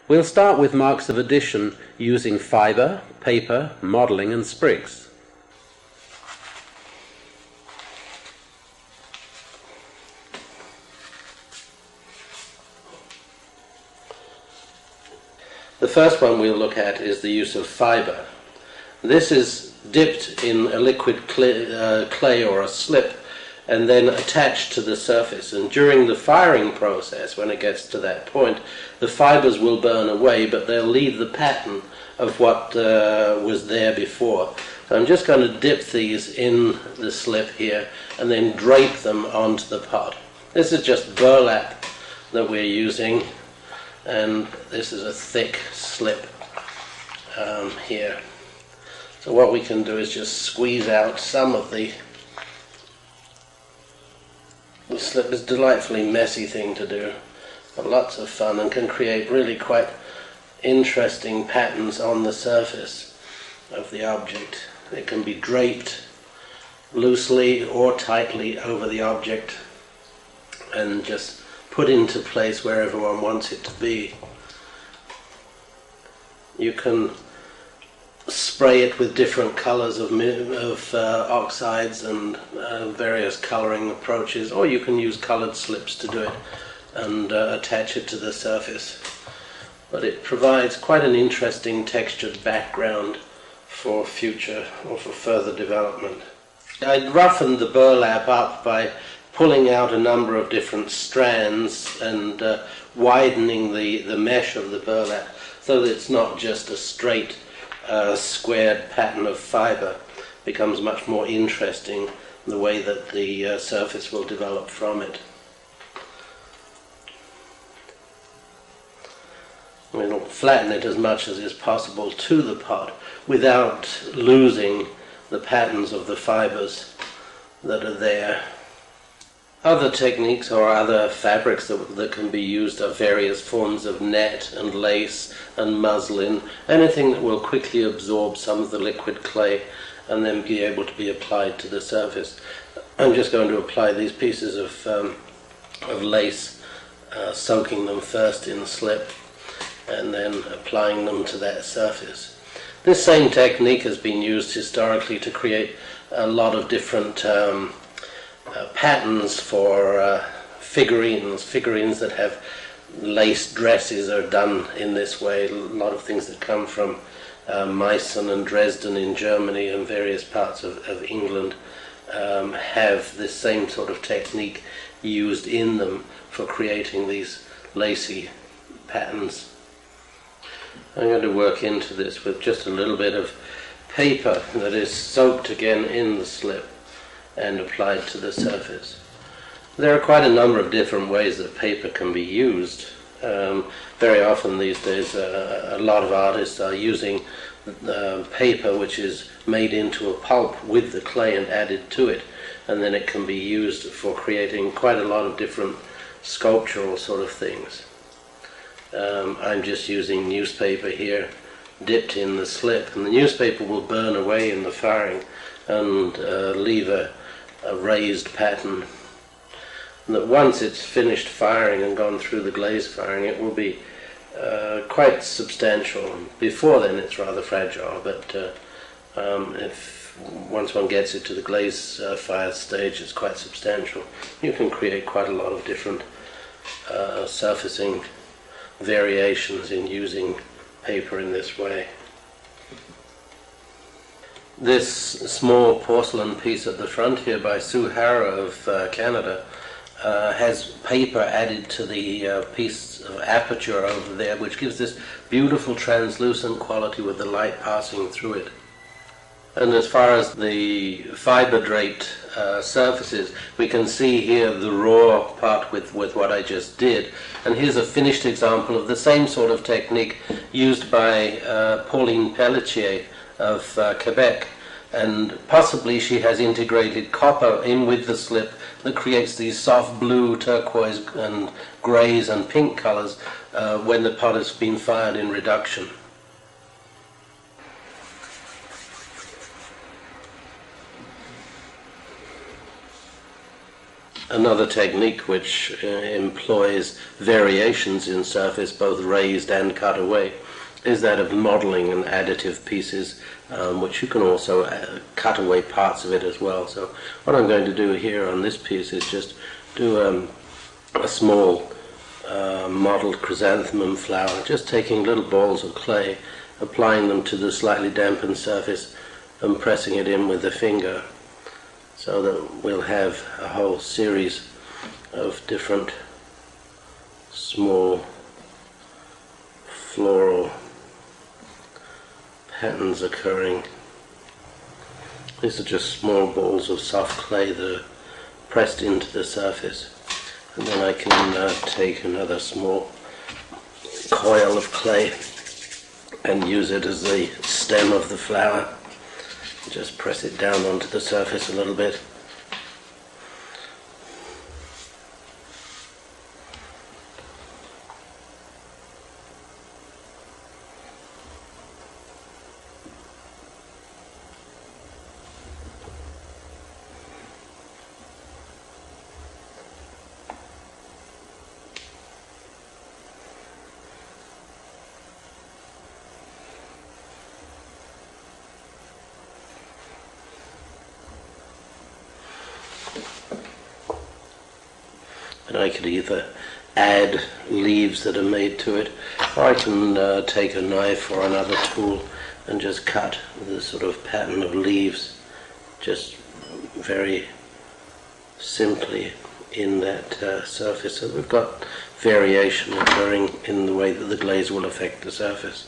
We'll start with marks of addition using fibre, paper, modelling and sprigs. The first one we'll look at is the use of fibre. This is dipped in a liquid clay or a slip and then attached to the surface, and during the firing process, when it gets to that point, the fibres will burn away, but they'll leave the pattern of what was there before. So I'm just going to dip these in the slip here and then drape them onto the pot. This is just burlap that we're using, and this is a thick slip here. So what we can do is just squeeze out some of the slip. Is a delightfully messy thing to do, but lots of fun, and can create really quite interesting patterns on the surface of the object. It can be draped loosely or tightly over the object and just put into place wherever one wants it to be. You can spray it with different colors of oxides and various coloring approaches, or you can use colored slips to do it and attach it to the surface. But it provides quite an interesting textured background for future or for further development. I roughened the burlap up by pulling out a number of different strands and widening the mesh of the burlap so that it's not just a straight squared pattern of fibre. It becomes much more interesting the way that the surface will develop from it. We'll flatten it as much as is possible to the pot without losing the patterns of the fibres that are there. Other techniques or other fabrics that can be used are various forms of net and lace and muslin, anything that will quickly absorb some of the liquid clay and then be able to be applied to the surface. I'm just going to apply these pieces of lace, soaking them first in slip and then applying them to that surface. This same technique has been used historically to create a lot of different patterns for figurines that have lace dresses are done in this way. A lot of things that come from Meissen and Dresden in Germany and various parts of England have this same sort of technique used in them for creating these lacy patterns. I'm going to work into this with just a little bit of paper that is soaked again in the slip and applied to the surface. There are quite a number of different ways that paper can be used. Very often these days a lot of artists are using paper which is made into a pulp with the clay and added to it, and then it can be used for creating quite a lot of different sculptural sort of things. I'm just using newspaper here dipped in the slip, and the newspaper will burn away in the firing and leave a raised pattern, and that once it's finished firing and gone through the glaze firing, it will be quite substantial. Before then it's rather fragile, but if once one gets it to the glaze fire stage, it's quite substantial. You can create quite a lot of different surfacing variations in using paper in this way. This small porcelain piece at the front here by Sue Hara of Canada has paper added to the piece of aperture over there, which gives this beautiful translucent quality with the light passing through it. And as far as the fiber draped surfaces, we can see here the raw part with what I just did. And here's a finished example of the same sort of technique used by Pauline Pelletier of Quebec. And possibly she has integrated copper in with the slip that creates these soft blue, turquoise and greys and pink colors when the pot has been fired in reduction. Another technique which employs variations in surface, both raised and cut away, is that of modeling and additive pieces, which you can also cut away parts of it as well. So what I'm going to do here on this piece is just do a small modeled chrysanthemum flower, just taking little balls of clay, applying them to the slightly dampened surface and pressing it in with the finger, so that we'll have a whole series of different small floral patterns occurring. These are just small balls of soft clay that are pressed into the surface, and then I can take another small coil of clay and use it as the stem of the flower. Just press it down onto the surface a little bit. And I could either add leaves that are made to it, or I can take a knife or another tool and just cut the sort of pattern of leaves just very simply in that surface. So we've got variation occurring in the way that the glaze will affect the surface.